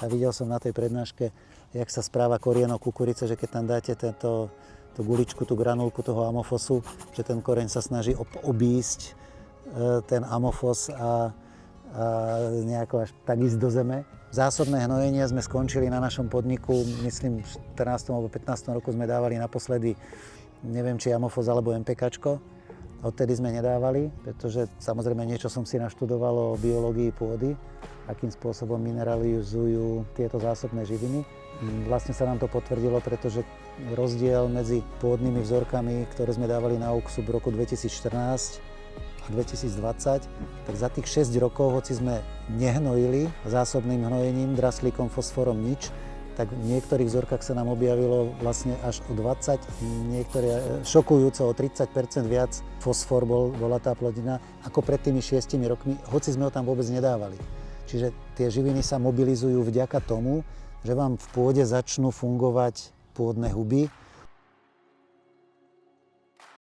A videl som na tej prednáške, jak sa správa korienok kukurice, že keď tam dáte tú guličku, tú granulku toho amofosu, že ten koreň sa snaží obísť ten amofos a nejako až tak ísť do zeme. Zásobné hnojenie sme skončili na našom podniku, myslím v 14. alebo 15. roku sme dávali naposledy, neviem či amofos alebo MPKčko. Odtedy sme nedávali, pretože samozrejme niečo som si naštudoval o biológii pôdy, akým spôsobom mineralizujú tieto zásobné živiny. Vlastne sa nám to potvrdilo, pretože rozdiel medzi pôdnymi vzorkami, ktoré sme dávali na UKSUB v roku 2014 a 2020, tak za tých 6 rokov, hoci sme nehnojili zásobným hnojením, draslíkom, fosforom nič, tak v niektorých vzorkách sa nám objavilo vlastne až o 20, niektoré šokujúco o 30% viac fosfor bola tá plodina ako pred tými 6 rokmi, hoci sme ho tam vôbec nedávali. Čiže tie živiny sa mobilizujú vďaka tomu, že vám v pôde začnú fungovať pôdne huby,